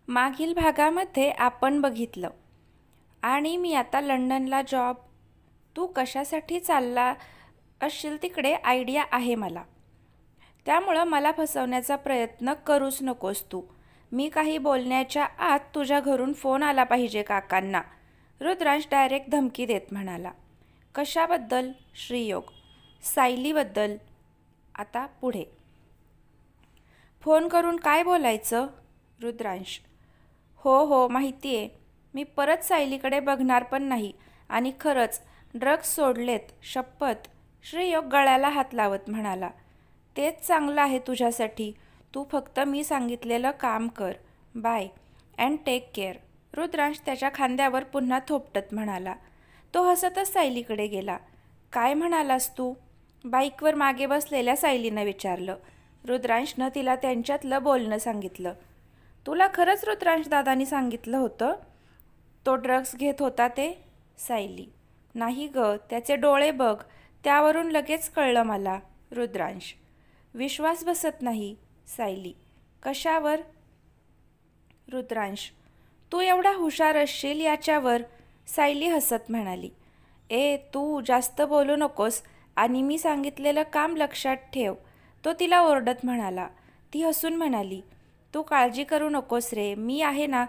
मागील भागामध्ये आपण बघितलं आणि मी आता लंडनला जॉब. तू कशासाठी चालला असशील तिकडे आयडिया आहे मला. त्यामुळं मला फसवण्याचा प्रयत्न करूच नकोस तू. मी काही बोलण्याच्या आत तुझ्या घरून फोन आला पाहिजे काकांना. रुद्रांश डायरेक्ट धमकी देत म्हणाला. कशाबद्दल? श्रीयोग. सायलीबद्दल. आता पुढे. फोन करून काय बोलायचं? रुद्रांश. हो माहिती आहे. मी परत सायलीकडे बघणार पण नाही आणि खरंच ड्रग्स सोडलेत, शपथ. श्रीयोग गळ्याला हात लावत म्हणाला. तेच चांगलं आहे तुझ्यासाठी. तू फक्त मी सांगितलेलं काम कर. Bye and take care. Rudransh त्याच्या खांद्यावर पुन्हा थोपटत म्हणाला. तो हसतच सायलीकडे गेला. काय म्हणालास तू? बाईकवर मागे बसलेल्या सायलीनं विचारलं. रुद्रांशनं तिला त्यांच्यातलं बोलणं सांगितलं. तुला खरंच रुद्रांश दादानी सांगितलं होतं तो ड्रग्स घेत होता ते? सायली. नाही ग, त्याचे डोळे बघ, त्यावरून लगेच कळलं मला. रुद्रांश. विश्वास बसत नाही. सायली. कशावर? रुद्रांश. तू एवढा हुशार असशील याच्यावर. सायली हसत म्हणाली. तू जास्त बोलू नकोस आणि मी सांगितलेलं काम लक्षात ठेव. तो तिला ओरडत म्हणाला. ती हसून म्हणाली. तू काळजी करू नकोस रे, मी आहे ना.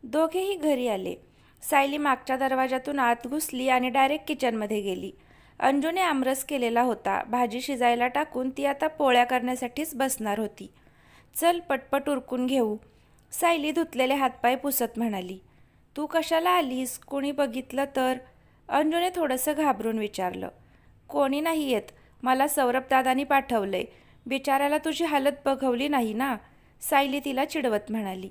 दोघेही घरी आले. सायली मागच्या दरवाजातून आत घुसली आणि डायरेक्ट किचनमध्ये गेली. अंजूने आमरस केलेला होता. भाजी शिजायला टाकून ती आता पोळ्या करण्यासाठीच बसणार होती. चल पटपट उरकून घेऊ. सायली धुतलेले हातपाय पुसत म्हणाली. तू कशाला आलीस? कोणी बघितलं तर? अंजूने थोडंसं घाबरून विचारलं. कोणी नाही येत. मला सौरभ दादानी पाठवलंय. बिचाऱ्याला तुझी हालत बघवली नाही ना. सायली तिला चिडवत म्हणाली.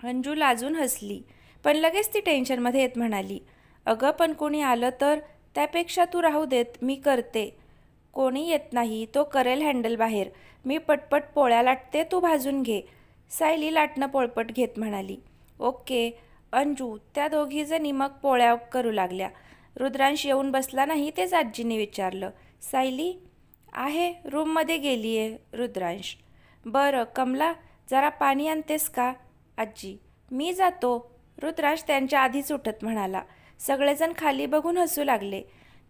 अंजू लाजून हसली, पण लगेच ती टेन्शनमध्ये येत म्हणाली. अगं पण कोणी आलं तर? त्यापेक्षा तू राहू देत, मी करते. कोणी येत नाही, तो करेल हँडल बाहेर. मी पटपट पोळ्या लाटते, तू भाजून घे. सायली लाटणं पोळपट घेत म्हणाली. ओके. अंजू. त्या दोघीजणी मग पोळ्या करू लागल्या. रुद्रांश येऊन बसला नाही तेच आजींनी विचारलं. सायली आहे, रूममध्ये गेली आहे. रुद्रांश. बरं कमला, जरा पाणी आणतेस का? आजी. मी जातो. रुद्रांश त्यांच्या आधीच उठत म्हणाला. सगळेजण खाली बघून हसू लागले.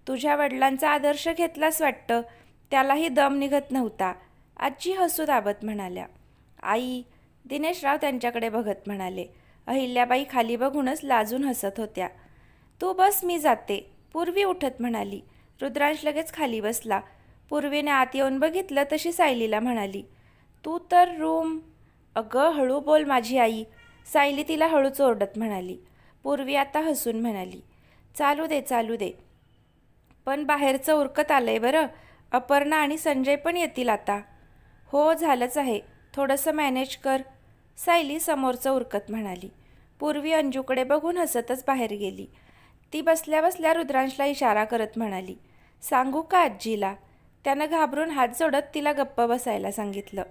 तुझ्या वडिलांचा आदर्श घेतलास वाटतं. त्यालाही दम निघत नव्हता. आजी हसू दाबत म्हणाल्या. आई. दिनेशराव त्यांच्याकडे बघत म्हणाले. अहिल्याबाई खाली बघूनच लाजून हसत होत्या. तू बस, मी जाते. पूर्वी उठत म्हणाली. रुद्रांश लगेच खाली बसला. पूर्वीने आत येऊन बघितलं तशी सायलीला म्हणाली. तू तर रूम. अगं हळू बोल माझी आई. सायली तिला हळूच ओरडत म्हणाली. पूर्वी आता हसून म्हणाली. चालू दे. पण बाहेरचं उरकत आलंय बरं. अपर्णा आणि संजय पण येतील आता. हो झालंच आहे, थोडंसं मॅनेज कर. सायली समोरचं उरकत म्हणाली. पूर्वी अंजूकडे बघून हसतच बाहेर गेली. ती बसल्या बसल्या रुद्रांशला इशारा करत म्हणाली. सांगू का आजीला? त्यानं घाबरून हात जोडत तिला गप्प बसायला सांगितलं.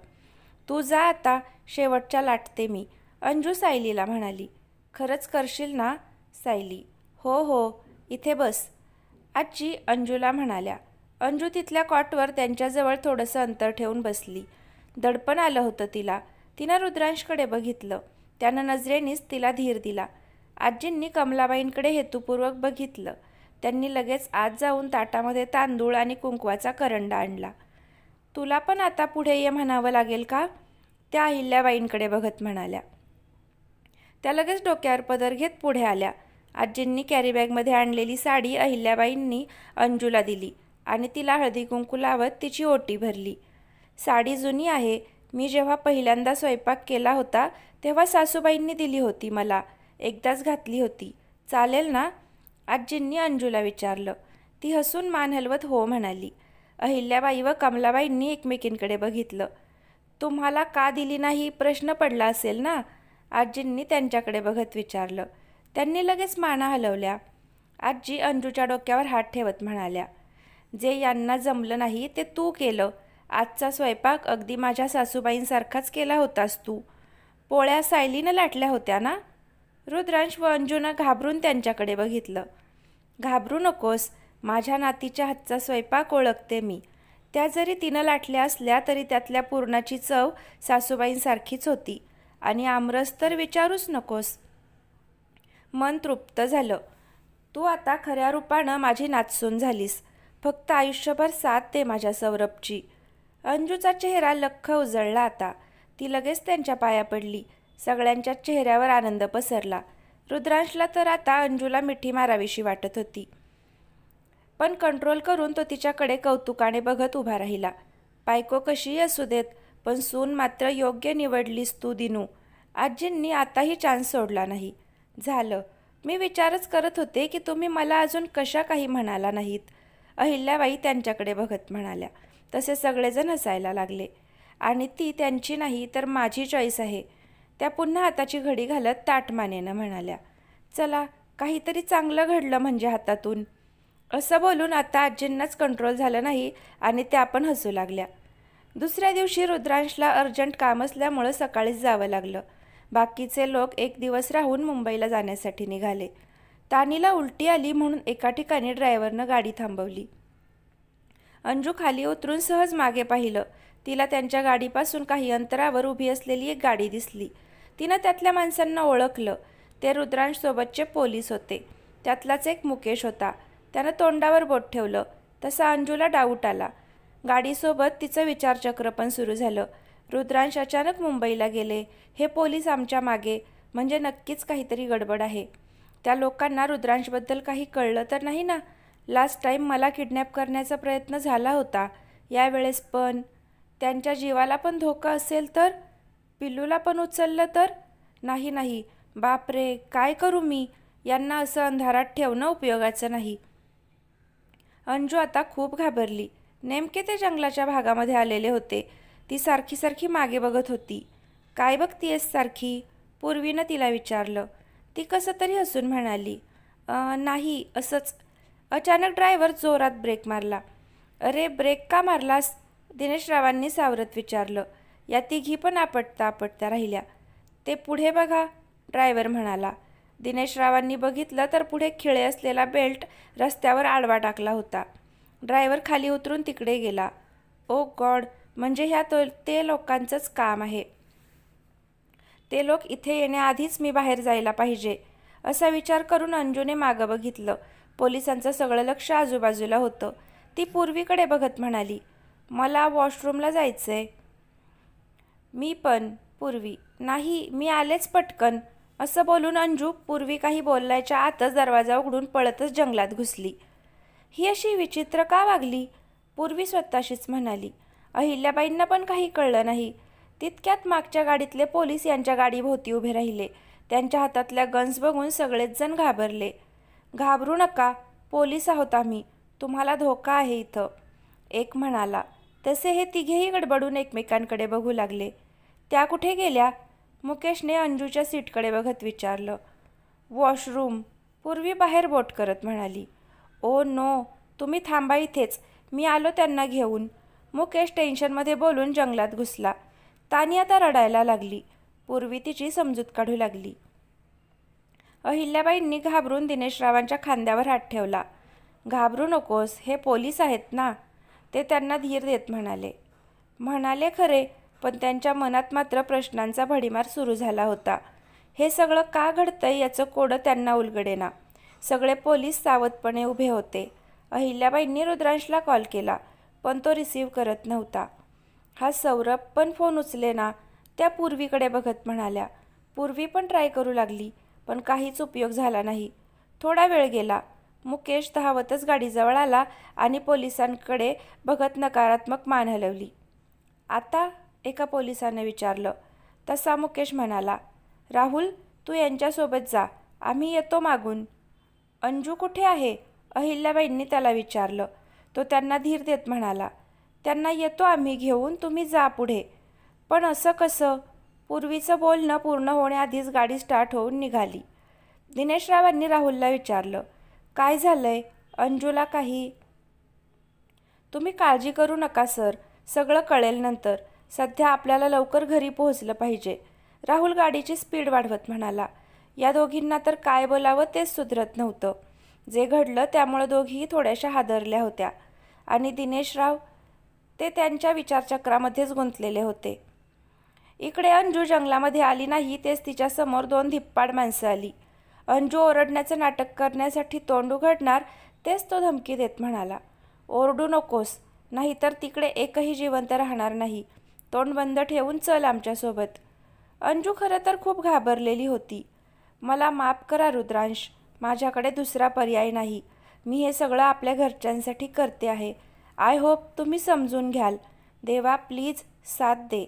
तू जा आता, शेवटच्या लाटते मी. अंजू सायलीला म्हणाली. खरंच करशील ना? सायली. हो, इथे बस. आजी अंजूला म्हणाल्या. अंजू तिथल्या कॉटवर त्यांच्याजवळ थोडंसं अंतर ठेवून बसली. दडपण आलं होतं तिला. तिनं रुद्रांशकडे बघितलं. त्यानं नजरेनीच तिला धीर दिला. आजींनी कमलाबाईंकडे हेतुपूर्वक बघितलं. त्यांनी लगेच आत जाऊन ताटामध्ये तांदूळ आणि कुंकवाचा करंडा आणला. तुला पण आता पुढे ये म्हणावं लागेल का? त्या अहिल्याबाईंकडे बघत म्हणाल्या. त्या लगेच डोक्यावर पदर घेत पुढे आल्या. आजींनी कॅरीबॅगमध्ये आणलेली साडी अहिल्याबाईंनी अंजूला दिली आणि तिला हळदी कुंकू लावत तिची ओटी भरली. साडी जुनी आहे. मी जेव्हा पहिल्यांदा स्वयंपाक केला होता तेव्हा सासूबाईंनी दिली होती मला. एकदाच घातली होती. चालेल ना? आजींनी अंजूला विचारलं. ती हसून मान हलवत हो म्हणाली. अहिल्याबाई व कमलाबाईंनी एकमेकींकडे बघितलं. तुम्हाला का दिली नाही प्रश्न पडला असेल ना? आजींनी त्यांच्याकडे बघत विचारलं. त्यांनी लगेच माना हलवल्या. आजी अंजूच्या डोक्यावर हात ठेवत म्हणाल्या. जे यांना जमलं नाही ते तू केलं. आजचा स्वयंपाक अगदी माझ्या सासूबाईंसारखाच केला होतास तू. पोळ्या सायलीनं लाटल्या होत्या ना? रुद्रांश व अंजूनं घाबरून त्यांच्याकडे बघितलं. घाबरू नकोस. माझ्या नातीच्या हातचा स्वयंपाक ओळखते मी. त्या जरी तिनं लाटल्या असल्या तरी त्यातल्या पुरणाची चव सासूबाईंसारखीच होती. आणि आमरस तर विचारूच नकोस. मन तृप्त झालं. तू आता खऱ्या रूपानं माझी नाचसून झालीस. फक्त आयुष्यभर साथ दे माझ्या सौरभची. अंजूचा चेहरा लख्ख उजळला आता. ती लगेच त्यांच्या पाया पडली. सगळ्यांच्या चेहऱ्यावर आनंद पसरला. रुद्रांशला तर आता अंजूला मिठी मारावीशी वाटत होती, पण कंट्रोल करून तो तिच्याकडे कौतुकाने बघत उभा राहिला. बायको कशीही असू देत, पण सून मात्र योग्य निवडलीस तू दिनू. आजींनी आताही चान्स सोडला नाही. झालं, मी विचारच करत होते की तुम्ही मला अजून कशा काही म्हणाला नाहीत. अहिल्याबाई त्यांच्याकडे बघत म्हणाल्या. तसे सगळेजण हसायला लागले. आणि ती त्यांची नाही तर माझी चॉईस आहे. त्या पुन्हा हाताची घडी घालत ताटमानेनं म्हणाल्या. चला, काहीतरी चांगलं घडलं म्हणजे हातातून. असं बोलून आता आजींनाच कंट्रोल झालं नाही आणि त्या पण हसू लागल्या. दुसऱ्या दिवशी रुद्रांशला अर्जंट काम असल्यामुळं सकाळीच जावं लागलं. बाकीचे लोक एक दिवस राहून मुंबईला जाण्यासाठी निघाले. तानीला उलटी आली म्हणून एका ठिकाणी ड्रायव्हरनं गाडी थांबवली. अंजू खाली उतरून सहज मागे पाहिलं. तिला त्यांच्या गाडीपासून काही अंतरावर उभी असलेली एक गाडी दिसली. तिनं त्यातल्या माणसांना ओळखलं. ते रुद्रांशसोबतचे पोलीस होते. त्यातलाच एक मुकेश होता. त्यानं तोंडावर बोट ठेवलं. तसा अंजूला डाऊट आला. गाडीसोबत तिचं विचारचक्र पण सुरू झालं. रुद्रांश अचानक मुंबईला गेले, हे पोलीस आमच्या मागे, म्हणजे नक्कीच काहीतरी गडबड आहे. त्या लोकांना रुद्रांशबद्दल काही कळलं तर नाही ना? लास्ट टाईम मला किडनॅप करण्याचा प्रयत्न झाला होता. यावेळेस पण त्यांच्या जीवाला पण धोका असेल तर? पिल्लूला पण उचललं तर? नाही, बापरे, काय करू मी? यांना असं अंधारात ठेवणं उपयोगाचं नाही. अंजू आता खूप घाबरली. नेमके ते जंगलाच्या भागामध्ये आलेले होते. ती सारखी मागे बघत होती. काय बघतीयस सारखी? पूर्वीनं तिला विचारलं. ती कसं तरी हसून म्हणाली, नाही, असंच. अचानक ड्रायव्हर जोरात ब्रेक मारला. अरे, ब्रेक का मारलास? दिनेशरावांनी सावरत विचारलं. या तिघी पण आपटता राहिल्या. ते पुढे बघा, ड्रायव्हर म्हणाला. दिनेशरावांनी बघितलं तर पुढे खिळे असलेला बेल्ट रस्त्यावर आडवा टाकला होता. ड्रायव्हर खाली उतरून तिकडे गेला. ओ गॉड, म्हणजे ते लोकांचंच काम आहे. ते लोक इथे येण्याआधीच मी बाहेर जायला पाहिजे, असा विचार करून अंजूने मागं बघितलं. पोलिसांचं सगळं लक्ष आजूबाजूला होतं. ती पूर्वीकडे बघत म्हणाली, मला वॉशरूमला जायचंय. मी पण. पूर्वी, नाही, मी आलेच पटकन, असं बोलून अंजू पूर्वी काही बोलायच्या आतच दरवाजा उघडून पळतच जंगलात घुसली. ही अशी विचित्र का वागली? पूर्वी स्वतःशीच म्हणाली. अहिल्याबाईंना पण काही कळलं नाही. तितक्यात मागच्या गाडीतले पोलीस यांच्या गाडीभोवती उभे राहिले. त्यांच्या हातातल्या गन्स बघून सगळेच जण घाबरले. घाबरू नका, पोलीस आहोत आम्ही, तुम्हाला धोका आहे इथं, एक म्हणाला. तसे हे तिघेही गडबडून एकमेकांकडे बघू लागले. त्या कुठे गेल्या? मुकेशने अंजूच्या सीटकडे बघत विचारलं. वॉशरूम, पूर्वी बाहेर बोट करत म्हणाली. ओ नो, तुम्ही थांबा इथेच, मी आलो त्यांना घेऊन, मुकेश टेन्शनमध्ये बोलून जंगलात घुसला. तानी आता रडायला लागली. पूर्वी तिची समजूत काढू लागली. अहिल्याबाईंनी घाबरून दिनेशरावांच्या खांद्यावर हात ठेवला. घाबरू नकोस, हे पोलीस आहेत ना, ते त्यांना धीर देत म्हणाले खरे, पण त्यांच्या मनात मात्र प्रश्नांचा भडीमार सुरू झाला होता. हे सगळं का घडतंय याचं कोडं त्यांना उलगडेना. सगळे पोलीस सावधपणे उभे होते. अहिल्याबाईंनी रुद्रांशला कॉल केला, पण तो रिसीव्ह करत नव्हता. हा सौरभ पण फोन उचलेना. त्या पूर्वीकडे बघत म्हणाल्या. पूर्वी पण ट्राय करू लागली, पण काहीच उपयोग झाला नाही. थोडा वेळ गेला. मुकेश धावतच गाडीजवळ आला आणि पोलिसांकडे बघत नकारात्मक मान हलवली. आता, एका पोलिसाने विचारलं. तसा मुकेश म्हणाला, राहुल, तू यांच्यासोबत जा, आम्ही येतो मागून. अंजू कुठे आहे? अहिल्याबाईंनी त्याला विचारलं. तो त्यांना धीर देत म्हणाला, त्यांना येतो आम्ही घेऊन, तुम्ही जा पुढे. पण असं कसं? पूर्वीचं बोलणं पूर्ण होण्याआधीच गाडी स्टार्ट होऊन निघाली. दिनेशरावांनी राहुलला विचारलं, काय झालंय? अंजूला काही? तुम्ही काळजी करू नका सर, सगळं कळेल नंतर. सध्या आपल्याला लवकर घरी पोहोचलं पाहिजे, राहुल गाडीची स्पीड वाढवत म्हणाला. या दोघींना तर काय बोलावं तेच सुधरत नव्हतं. जे घडलं त्यामुळे दोघीही थोड्याशा हादरल्या होत्या आणि दिनेशराव, ते त्यांच्या विचारचक्रामध्येच गुंतलेले होते. इकडे अंजू जंगलामध्ये आली नाही तेच तिच्यासमोर 2 धिप्पाड माणसं आली. अंजू ओरडण्याचं नाटक करण्यासाठी तोंड उघडणार तेच तो धमकी देत म्हणाला, ओरडू नकोस, नाहीतर तिकडे एकही जिवंत राहणार नाही. तोंड बंद ठेवून चल आमच्यासोबत. अंजू खरं तर खूप घाबरलेली होती. मला माफ करा रुद्रांश, माझ्याकडे दुसरा पर्याय नाही. मी हे सगळं आपल्या घरच्यांसाठी करते आहे. आय होप तुम्ही समजून घ्याल. देवा प्लीज साथ दे.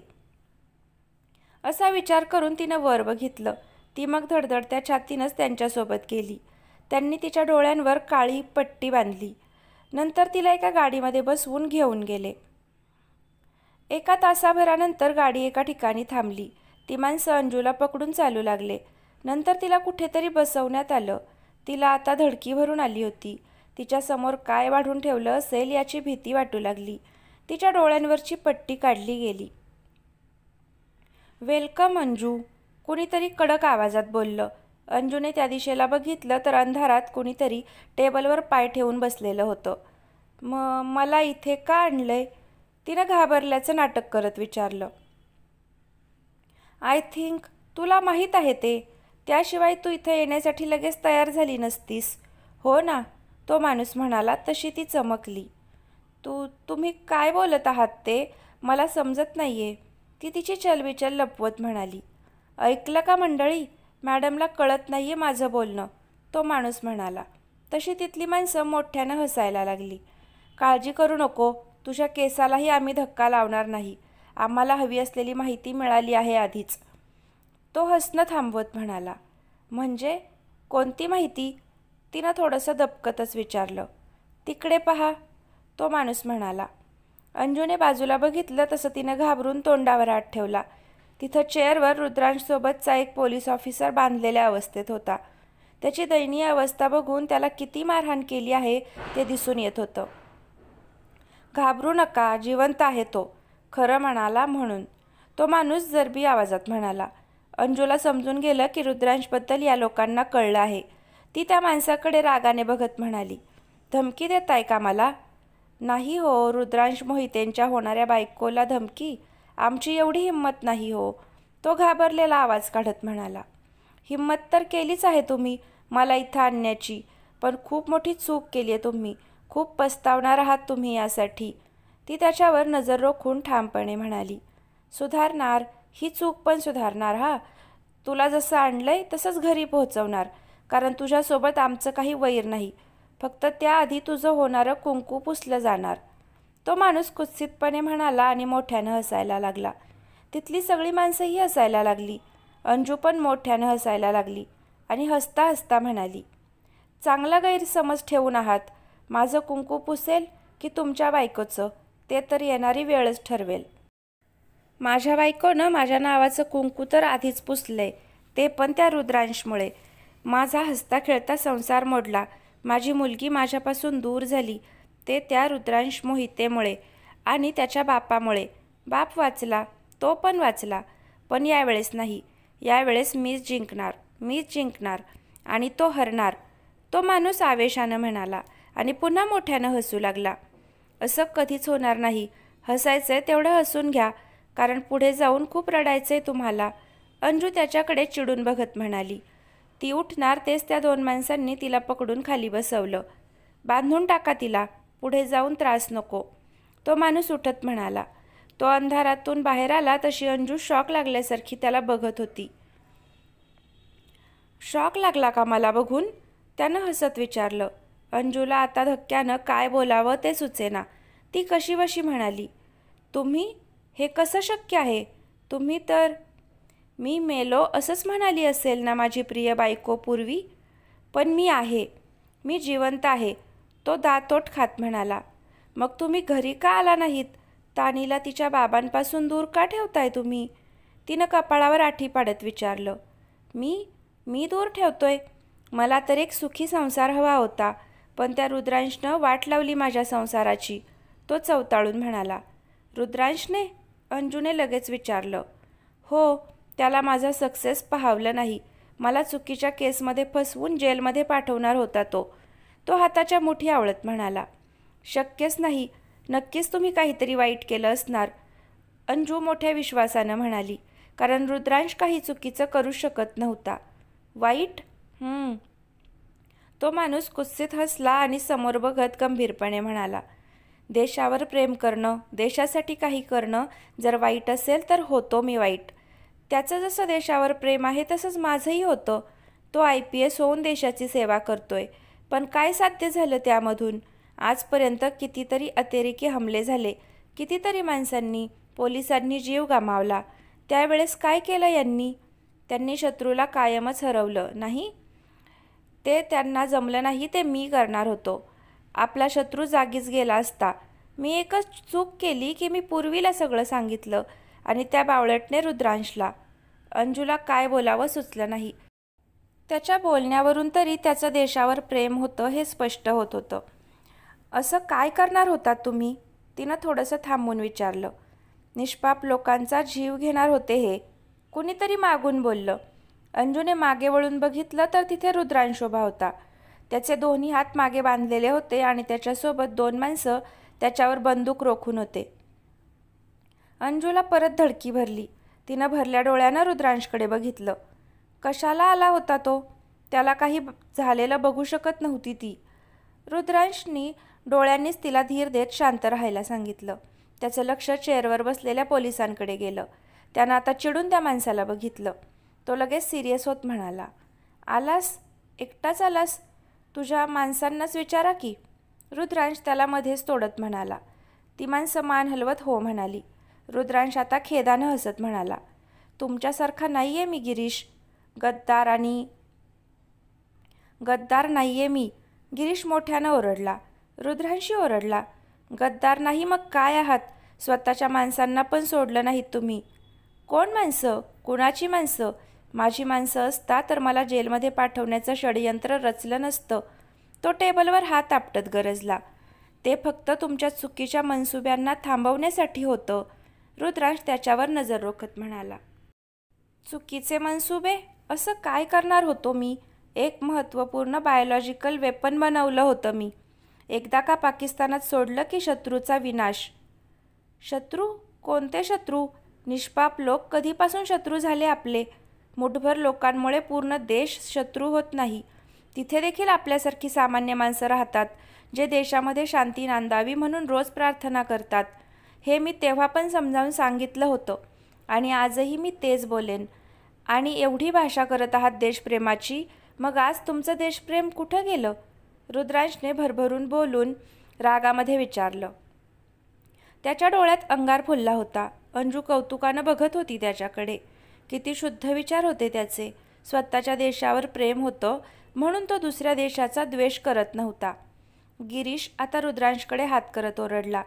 असा विचार करून तिनं वर बघितलं. ती मग धडधडत्या छातीनंच त्यांच्यासोबत गेली. त्यांनी तिच्या डोळ्यांवर काळी पट्टी बांधली. नंतर तिला एका गाडीमध्ये बसवून घेऊन गेले. एका तासाभरानंतर गाडी एका ठिकाणी थांबली. ती माणसं अंजूला पकडून चालू लागले. नंतर तिला कुठेतरी बसवण्यात आलं. तिला आता धडकी भरून आली होती. तिच्यासमोर काय वाढून ठेवलं असेल याची भीती वाटू लागली. तिच्या डोळ्यांवरची पट्टी काढली गेली. वेलकम अंजू, कुणीतरी कडक आवाजात बोललं. अंजूने त्या दिशेला बघितलं तर अंधारात कुणीतरी टेबलवर पाय ठेवून बसलेलं होतं. मला इथे का आणलंय? तिनं घाबरल्याचं नाटक करत विचारलं. आय थिंक तुला माहीत आहे ते, त्याशिवाय तू इथे येण्यासाठी लगेच तयार झाली नसतीस. हो ना, तो माणूस म्हणाला. तशी ती चमकली. तुम्ही काय बोलत आहात ते मला समजत नाहीये, ती तिची चलबिचल लपवत म्हणाली. ऐकलं का मंडळी, मॅडमला कळत नाहीये माझं बोलणं, तो माणूस म्हणाला. तशी तिथली माणसं मोठ्यानं हसायला लागली. काळजी करू नको, तुझ्या केसालाही आम्ही धक्का लावणार नाही. आम्हाला हवी असलेली माहिती मिळाली आहे आधीच, तो हसणं थांबवत म्हणाला. म्हणजे कोणती माहिती? तिनं थोडंसं दबकतच विचारलं. तिकडे पहा, तो माणूस म्हणाला. अंजूने बाजूला बघितलं तसं तिनं घाबरून तोंडावर हात ठेवला. तिथं चेअरवर रुद्रांशसोबतचा एक पोलीस ऑफिसर बांधलेल्या अवस्थेत होता. त्याची दयनीय अवस्था बघून त्याला किती मारहाण केली आहे ते दिसून येत होतं. घाबरू नका, जिवंत आहे तो, खरं म्हणाला म्हणून, तो माणूस जरबी आवाजात म्हणाला. अंजूला समजून गेलं की रुद्रांशबद्दल या लोकांना कळलं आहे. ती त्या माणसाकडे रागाने बघत म्हणाली, धमकी देताय का मला? नाही हो, रुद्रांश मोहितेंच्या होणाऱ्या बायकोला धमकी? आमची एवढी हिंमत नाही हो, तो घाबरलेला आवाज काढत म्हणाला. हिंमत तर केलीच आहे तुम्ही मला इथं आणण्याची, पण खूप मोठी चूक केली आहे तुम्ही. खूप पस्तावणार आहात तुम्ही यासाठी, ती त्याच्यावर नजर रोखून ठामपणे म्हणाली. सुधारणार, ही चूक पण सुधारणार. हा, तुला जसं आणलंय तसंच घरी पोहोचवणार, कारण तुझ्यासोबत आमचं काही वैर नाही. फक्त त्याआधी तुझं होणारं कुंकू पुसलं जाणार, तो माणूस कुत्सितपणे म्हणाला आणि मोठ्यानं हसायला लागला. तिथली सगळी माणसंही हसायला लागली. अंजू पण मोठ्यानं हसायला लागली आणि हसता हसता म्हणाली, चांगला गैरसमज ठेवून आहात. माझं कुंकू पुसेल की तुमच्या बायकोचं ते तर येणारी वेळच ठरवेल. माझ्या बायकोनं माझ्या नावाचं कुंकू तर आधीच पुसलंय, ते पण त्या रुद्रांशमुळे. माझा हसता खेळता संसार मोडला, माझी मुलगी माझ्यापासून दूर झाली, ते त्या रुद्रांश मोहितेमुळे आणि त्याच्या बापामुळे. बाप वाचला, तो पण वाचला, पण यावेळेस नाही. यावेळेस मीच जिंकणार आणि तो हरणार, तो माणूस आवेशानं म्हणाला आणि पुन्हा मोठ्यानं हसू लागला. असं कधीच होणार नाही. हसायचंय तेवढं हसून घ्या, कारण पुढे जाऊन खूप रडायचंय तुम्हाला, अंजू त्याच्याकडे चिडून बघत म्हणाली. ती उठणार तेच त्या 2 माणसांनी तिला पकडून खाली बसवलं. बांधून टाका तिला, पुढे जाऊन त्रास नको, तो माणूस उठत म्हणाला. तो अंधारातून बाहेर आला तशी अंजू शॉक लागल्यासारखी त्याला बघत होती. शॉक लागला का मला बघून? त्यानं हसत विचारलं. अंजूला आता धक्क्यानं काय बोलावं ते सुचेना. ती कशीबशी म्हणाली, तुम्ही? हे कसं शक्य आहे? तुम्ही तर... मी मेलो असंच म्हणाली असेल ना माझी प्रिय बायको पूर्वी? पण मी आहे, मी जिवंत आहे, तो दातोट खात म्हणाला. मग तुम्ही घरी का आला नाहीत? तानीला तिच्या बाबांपासून दूर का ठेवताय तुम्ही? तिनं कपाळावर आठी पाडत विचारलं. मी दूर ठेवतोय? मला तर एक सुखी संसार हवा होता, पण त्या रुद्रांशनं वाट लावली माझ्या संसाराची, तो चवताळून म्हणाला. रुद्रांशने? अंजूने लगेच विचारलं. हो, त्याला माझा सक्सेस पाहावलं नाही. मला चुकीच्या केसमध्ये फसवून जेलमध्ये पाठवणार होता तो हाताच्या मुठी आवळत म्हणाला. शक्यच नाही, नक्कीच तुम्ही काहीतरी वाईट केलं असणार, अंजू मोठ्या विश्वासानं म्हणाली. कारण रुद्रांश काही चुकीचं करू शकत नव्हता. वाईट? तो माणूस कुत्सित हसला आणि समोर बघत गंभीरपणे म्हणाला, देशावर प्रेम करणं, देशासाठी काही करणं जर वाईट असेल तर होतो मी वाईट. त्याचं जसं देशावर प्रेम आहे तसंच माझंही होतं. तो IPS होऊन देशाची सेवा करतोय. पण काय साध्य झालं त्यामधून? आजपर्यंत कितीतरी अतिरेकी हमले झाले, कितीतरी माणसांनी, पोलिसांनी जीव गमावला. त्यावेळेस काय केलं यांनी? त्यांनी शत्रूला कायमच हरवलं नाही. ते त्यांना जमलं नाही ते मी करणार होतो. आपला शत्रू जागीच गेला असता. मी एकच चूक केली की मी पूर्वीला सगळं सांगितलं आणि त्या बावळटने रुद्रांशला. अंजूला काय बोलावं सुचलं नाही. त्याच्या बोलण्यावरून तरी त्याचं देशावर प्रेम होतं हे स्पष्ट होत होतं. असं काय करणार होता तुम्ही? तिनं थोडंसं थांबून विचारलं. निष्पाप लोकांचा जीव घेणार होते हे. कुणीतरी मागून बोललं. अंजूने मागे वळून बघितलं तर तिथे रुद्रांश उभा होता. त्याचे दोन्ही हात मागे बांधलेले होते आणि त्याच्यासोबत 2 माणसं त्याच्यावर बंदूक रोखून होते. अंजूला परत धडकी भरली. तिनं भरल्या डोळ्यानं रुद्रांशकडे बघितलं. कशाला आला होता तो? त्याला काही झालेलं बघू शकत नव्हती ती. रुद्रांशनी डोळ्यांनीच तिला धीर देत शांत राहायला सांगितलं. त्याचं लक्ष चेअरवर बसलेल्या पोलिसांकडे गेलं. त्यानं आता चिडून त्या माणसाला बघितलं. तो लगेच सिरियस होत म्हणाला, आलास? एकटाच आलास? तुझ्या माणसांनाच विचारा की. रुद्रांश त्याला मध्येच तोडत म्हणाला. ती माणसं मान हलवत हो म्हणाली. रुद्रांश आता खेदानं हसत म्हणाला, तुमच्यासारखा नाही आहे मी गिरीश. गद्दार नाही आहे मी. गिरीश मोठ्यानं ओरडला. रुद्रांशी ओरडला. गद्दार नाही मग काय आहात? स्वतःच्या माणसांना पण सोडलं नाहीत तुम्ही. कोण माणसं? कुणाची माणसं? माझी माणसं असता तर मला जेलमध्ये पाठवण्याचं षडयंत्र रचलं नसतं. तो टेबलवर हात आपटत गरजला. ते फक्त तुमच्या चुकीच्या मनसुब्यांना थांबवण्यासाठी होतं. रुद्रांश त्याच्यावर नजर रोखत म्हणाला. चुकीचे मनसुबे? असं काय करणार होतो मी? एक महत्त्वपूर्ण बायोलॉजिकल वेपन बनवलं होतं मी. एकदा का पाकिस्तानात सोडलं की शत्रूचा विनाश. शत्रू? कोणते शत्रू? निष्पाप लोक कधीपासून शत्रू झाले आपले? मुठभर लोकांमुळे पूर्ण देश शत्रू होत नाही. तिथे देखील आपल्यासारखी सामान्य माणसं राहतात, जे देशामध्ये शांती नांदावी म्हणून रोज प्रार्थना करतात. हे मी तेव्हा पण समजावून सांगितलं होतं आणि आजही मी तेच बोलेन. आणि एवढी भाषा करत आहात देशप्रेमाची, मग आज तुमचं देशप्रेम कुठं गेलं? रुद्रांशने भरभरून बोलून रागामध्ये विचारलं. त्याच्या डोळ्यात अंगार फुलला होता. अंजू कौतुकानं बघत होती त्याच्याकडे. किती शुद्ध विचार होते त्याचे. स्वतःच्या देशावर प्रेम होतं म्हणून तो दुसऱ्या देशाचा द्वेष करत नव्हता. गिरीश आता रुद्रांशकडे हात करत ओरडला.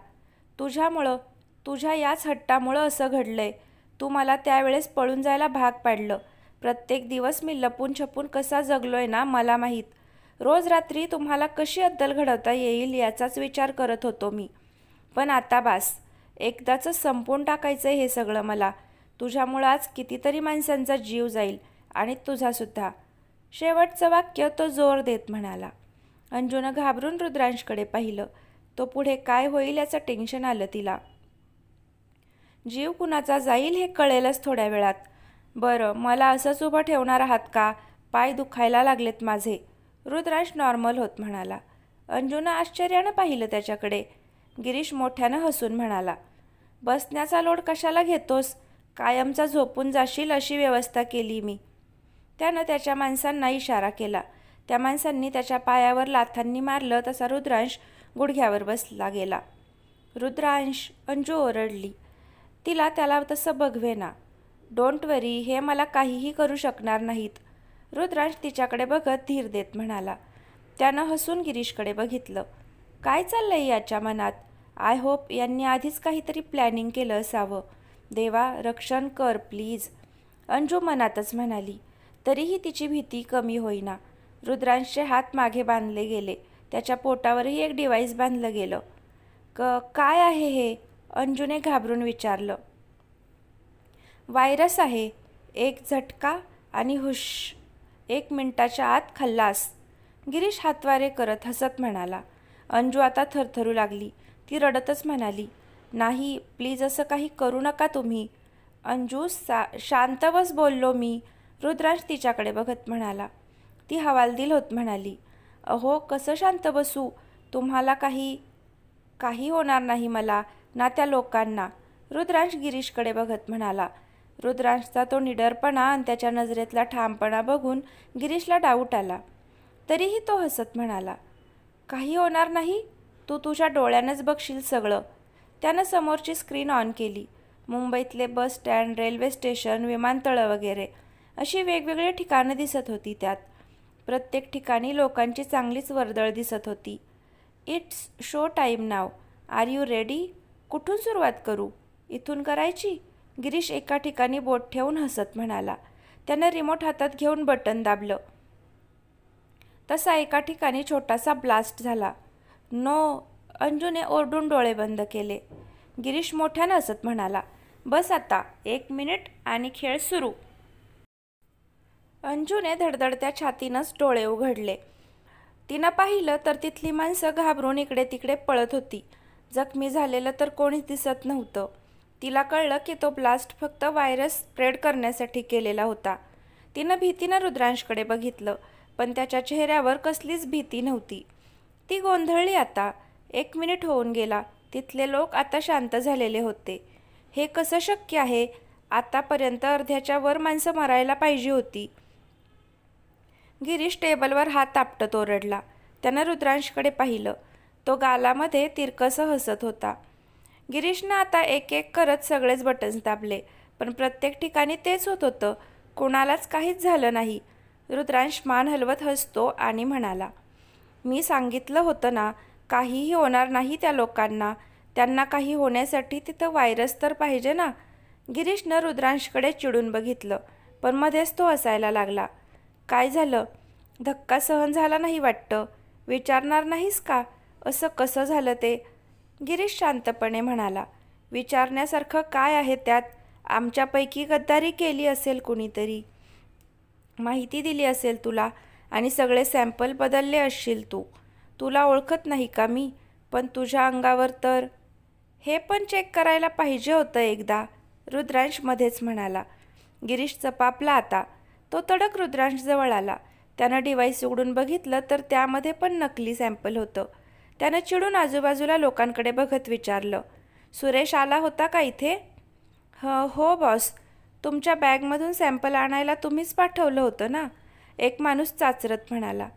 तुझ्यामुळं, तुझ्या याच हट्टामुळं असं घडलंय. तू मला त्यावेळेस पळून जायला भाग पाडलं. प्रत्येक दिवस मी लपून छपून कसा जगलोय ना मला माहीत. रोज रात्री तुम्हाला कशी अद्दल घडवता येईल याचाच विचार करत होतो मी. पण आता बास. एकदाचं संपवून टाकायचं हे सगळं मला. तुझ्यामुळं आज कितीतरी माणसांचा जीव जाईल आणि तुझासुद्धा. शेवटचं वाक्य तो जोर देत म्हणाला. अंजूनं घाबरून रुद्रांशकडे पाहिलं. तो पुढे काय होईल याचं टेन्शन आलं तिला. जीव कुणाचा जाईल हे कळेलच थोड्या वेळात. बरं, मला असंच उभं ठेवणार आहात का? पाय दुखायला लागलेत माझे. रुद्रांश नॉर्मल होत म्हणाला. अंजूनं आश्चर्यानं पाहिलं त्याच्याकडे. गिरीश मोठ्यानं हसून म्हणाला, बसण्याचा लोड कशाला घेतोस? कायमचा झोपून जाशील अशी व्यवस्था केली मी. त्यानं त्याच्या माणसांना इशारा केला. त्या माणसांनी त्याच्या पायावर लाथांनी मारलं तसा रुद्रांश गुडघ्यावर बसला गेला. रुद्रांश, अंजू ओरडली. तिला त्याला तसं बघवेना. डोंट वरी, हे मला काहीही करू शकणार नाहीत. रुद्रांश तिच्याकडे बघत धीर देत म्हणाला. त्यानं हसून गिरीशकडे बघितलं. काय चाललंय याच्या मनात? आय होप यांनी आधीच काहीतरी प्लॅनिंग केलं असावं. देवा, रक्षण कर प्लीज. अंजू मनातच म्हणाली. तरीही तिची भीती कमी होईना. रुद्रांशचे हात मागे बांधले गेले. त्याच्या पोटावरही एक डिव्हाइस बांधलं गेलं. काय आहे हे? अंजूने घाबरून विचारलं. व्हायरस आहे. एक झटका आणि हुश, 1 मिनिटाच्या आत खल्लास. गिरीश हातवारे करत हसत म्हणाला. अंजू आता थरथरू लागली. ती रडतच म्हणाली, नाही प्लीज, असं काही करू नका तुम्ही. अंजू शांत बस बोललो मी, रुद्रांश तिच्याकडे बघत म्हणाला. ती हवालदिल होत म्हणाली, अहो कसं शांत बसू, तुम्हाला काही होणार नाही मला ना त्या लोकांना. रुद्रांश गिरीशकडे बघत म्हणाला. रुद्रांशचा तो निडरपणा आणि त्याच्या नजरेतला ठामपणा बघून गिरीशला डाऊट आला. तरीही तो हसत म्हणाला, काही होणार नाही, तू तुझ्या डोळ्यानंच बघशील सगळं. त्यानं समोरची स्क्रीन ऑन केली. मुंबईतले बस स्टँड, रेल्वे स्टेशन, विमानतळं वगैरे अशी वेगवेगळी ठिकाणं दिसत होती त्यात. प्रत्येक ठिकाणी लोकांची चांगलीच वर्दळ दिसत होती. It's show time now, are you ready? कुठून सुरुवात करू? इथून करायची? गिरीश एका ठिकाणी बोट ठेवून हसत म्हणाला. त्यानं रिमोट हातात घेऊन बटन दाबलं. तसा एका ठिकाणी छोटासा ब्लास्ट झाला. नो, अंजूने ओरडून डोळे बंद केले. गिरीश मोठ्यानं हसत म्हणाला, बस आता 1 मिनिट आणि खेळ सुरू. अंजूने धडधडत्या छातीनंच डोळे उघडले. तिनं पाहिलं तर तिथली माणसं घाबरून इकडे तिकडे पळत होती. जखमी झालेलं तर कोणीच दिसत नव्हतं. तिला कळलं की तो ब्लास्ट फक्त व्हायरस स्प्रेड करण्यासाठी केलेला होता. तिनं भीतीनं रुद्रांशकडे बघितलं, पण त्याच्या चेहऱ्यावर कसलीच भीती नव्हती. ती गोंधळली आता. 1 मिनिट होऊन गेला. तिथले लोक आता शांत झालेले होते. हे कसं शक्य आहे? आतापर्यंत अर्ध्याच्या वर माणसं मरायला पाहिजे होती. गिरीश टेबलवर हात आपटत ओरडला. त्यानं रुद्रांशकडे पाहिलं. तो गालामध्ये तिरकसं हसत होता. गिरीशनं आता एक एक करत सगळेच बटन्स दाबले, पण प्रत्येक ठिकाणी तेच होत होतं. कोणालाच काहीच झालं नाही. रुद्रांश मान हलवत हसतो आणि म्हणाला, मी सांगितलं होतं ना, काहीही होणार नाही त्या लोकांना. त्यांना काही होण्यासाठी तिथं व्हायरस तर पाहिजे ना. गिरीशनं रुद्रांशकडे चिडून बघितलं, पण मध्येच तो हसायला लागला. काय झालं? धक्का सहन झाला नाही वाटतं. विचारणार नाहीस का असं कसं झालं ते? गिरीश शांतपणे म्हणाला, विचारण्यासारखं काय आहे त्यात? आमच्यापैकी गद्दारी केली असेल कुणीतरी, माहिती दिली असेल तुला आणि सगळे सॅम्पल बदलले असशील तू. तुला ओळखत नाही का मी? पण तुझ्या अंगावर तर हे पण चेक करायला पाहिजे होतं एकदा, रुद्रांश मध्येच म्हणाला. गिरीश चपापला आता. तो तडक रुद्रांशजवळ आला. त्यानं डिव्हाइस उघडून बघितलं तर त्यामध्ये पण नकली सॅम्पल होतं. त्यानं चिडून आजूबाजूला लोकांकडे बघत विचारलं, सुरेश आला होता का इथे? हो बॉस, तुमच्या बॅगमधून सॅम्पल आणायला तुम्हीच पाठवलं होतं ना, एक माणूस चाचरत म्हणाला.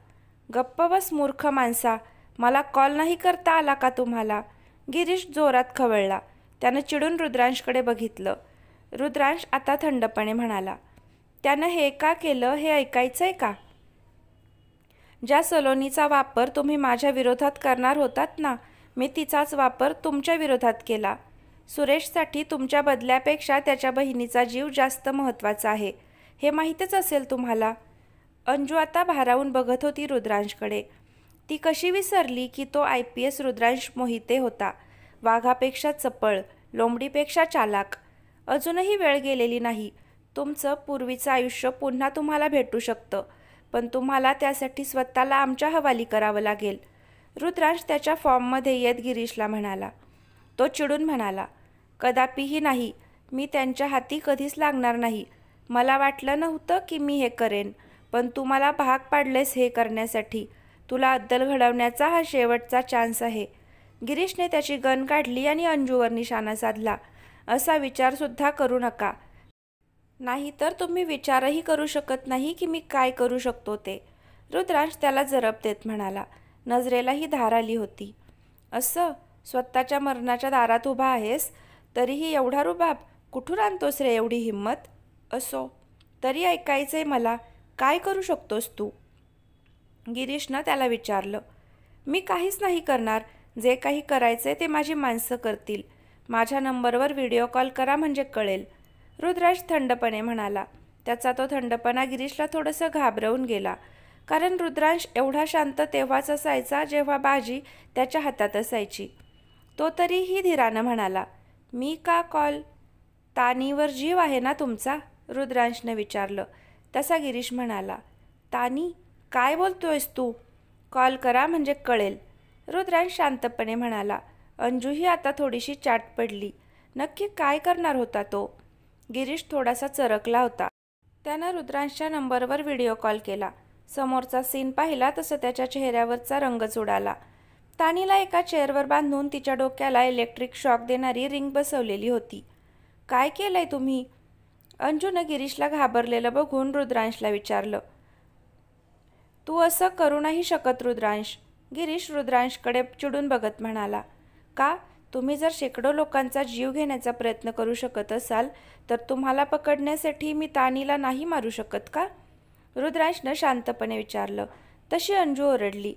गप्प बस मूर्ख माणसा, मला कॉल नाही करता आला का तुम्हाला? गिरीश जोरात खवळला. त्यानं चिडून रुद्रांशकडे बघितलं. रुद्रांश आता थंडपणे म्हणाला, त्यानं हे का केलं हे ऐकायचंय का? ज्या सलोनीचा वापर तुम्ही माझ्या विरोधात करणार होतात ना, मी तिचाच वापर तुमच्या विरोधात केला. सुरेशसाठी तुमच्या बदल्यापेक्षा त्याच्या बहिणीचा जीव जास्त महत्त्वाचा आहे, हे माहीतच असेल तुम्हाला. अंजू आता भारावून बघत होती रुद्रांशकडे. ती कशी विसरली की तो IPS रुद्रांश मोहिते होता. वाघापेक्षा चपळ, लोंबडीपेक्षा चालाक. अजूनही वेळ गेलेली नाही. तुमचं पूर्वीचं आयुष्य पुन्हा तुम्हाला भेटू शकतं, पण तुम्हाला त्यासाठी स्वतःला आमच्या हवाली करावं लागेल. रुद्रांश त्याच्या फॉर्ममध्ये येत गिरीशला म्हणाला. तो चिडून म्हणाला, कदापिही नाही, मी त्यांच्या हाती कधीच लागणार नाही. मला वाटलं नव्हतं की मी हे करेन, पण तू मला भाग पाडलेस हे करण्यासाठी. तुला अद्दल घडवण्याचा हा शेवटचा चान्स आहे. गिरीशने त्याची गन काढली आणि अंजूवर निशाणा साधला. असा विचारसुद्धा करू नका, नाहीतर तुम्ही विचारही करू शकत नाही की मी काय करू शकतो ते. रुद्रांश त्याला जरब देत म्हणाला. नजरेलाही धार आली होती. असं स्वतःच्या मरणाच्या दारात उभा आहेस, तरीही एवढा रुबाब? कुठून आणतोस रे एवढी हिंमत? असो, तरी ऐकायचंय मला, काय करू शकतोस तू? गिरीशनं त्याला विचारलं. मी काहीच नाही करणार. जे काही करायचंय ते माझी माणसं करतील. माझ्या नंबरवर व्हिडिओ कॉल करा म्हणजे कळेल, रुद्रांश थंडपणे म्हणाला. त्याचा तो थंडपणा गिरीशला थोडंसं घाबरवून गेला, कारण रुद्रांश एवढा शांत तेव्हाच असायचा जेव्हा बाजी त्याच्या हातात असायची. तो तरीही धीरानं म्हणाला, मी का कॉल? तानीवर जीव आहे ना तुमचा? रुद्रांशने विचारलं. तसा गिरीश म्हणाला, तानी? काय बोलतोयस तू? कॉल करा म्हणजे कळेल, रुद्रांश शांतपणे म्हणाला. अंजूही आता थोडीशी चाट पडली. नक्की काय करणार होता तो? गिरीश थोडासा चरकला होता. त्यानं रुद्रांशच्या नंबरवर व्हिडिओ कॉल केला. समोरचा सीन पाहिला तसं त्याच्या चेहऱ्यावरचा रंगच उडाला. तानीला एका चेअरवर बांधून तिच्या डोक्याला इलेक्ट्रिक शॉक देणारी रिंग बसवलेली होती. काय केलंय तुम्ही? अंजूनं गिरीशला घाबरलेलं बघून रुद्रांशला विचारलं. तू असं करू नाही शकत रुद्रांश. गिरीश रुद्रांशकडे चिडून बघत म्हणाला. का? तुम्ही जर शेकडो लोकांचा जीव घेण्याचा प्रयत्न करू शकत असाल तर तुम्हाला पकडण्यासाठी मी तानीला नाही मारू शकत का? रुद्रांशनं शांतपणे विचारलं. तशी अंजू ओरडली.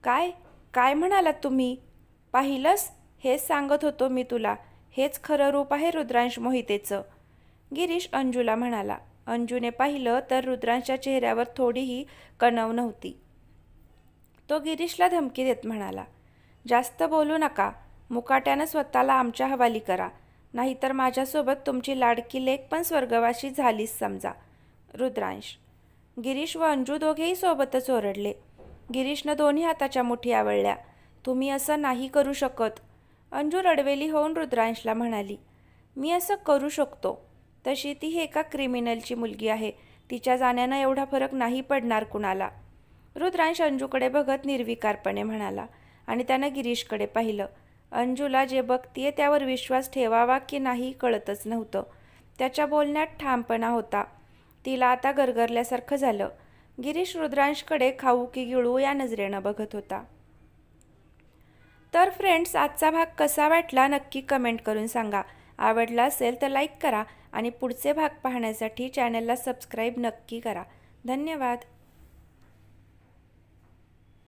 काय काय म्हणालात तुम्ही? पाहिलंस? हेच सांगत होतो मी तुला. हेच खरं रूप आहे रुद्रांश मोहितेचं. गिरीश अंजूला म्हणाला. अंजूने पाहिलं तर रुद्रांशच्या चेहऱ्यावर थोडीही कणव नव्हती. तो गिरीशला धमकी देत म्हणाला. जास्त बोलू नका. मुकाट्यानं स्वतःला आमच्या हवाली करा. नाहीतर माझ्यासोबत तुमची लाडकी लेक पण स्वर्गवासी झालीच समजा. रुद्रांश. गिरीश व अंजू दोघेही सोबतच ओरडले. गिरीशनं दोन्ही हाताच्या मुठी आवळल्या. तुम्ही असं नाही करू शकत. अंजू रडवेली होऊन रुद्रांशला म्हणाली. मी असं करू शकतो. तशी ती एका क्रिमिनलची मुलगी आहे. तिच्या जाण्यानं एवढा फरक नाही पडणार कुणाला. रुद्रांश अंजूकडे बघत निर्विकारपणे म्हणाला आणि त्यानं गिरीशकडे पाहिलं. अंजूला जे बघतीये त्यावर विश्वास ठेवावा की नाही कळतच नव्हतं. त्याच्या बोलण्यात ठामपणा होता. तिला आता गरगरल्यासारखं झालं. गिरीश रुद्रांशकडे खाऊ की गिळू या नजरेनं बघत होता. तर फ्रेंड्स, आजचा भाग कसा वाटला नक्की कमेंट करून सांगा. आवडला असेल तर लाईक करा आणि पुढचे भाग पाहण्यासाठी चॅनलला सबस्क्राईब नक्की करा. धन्यवाद.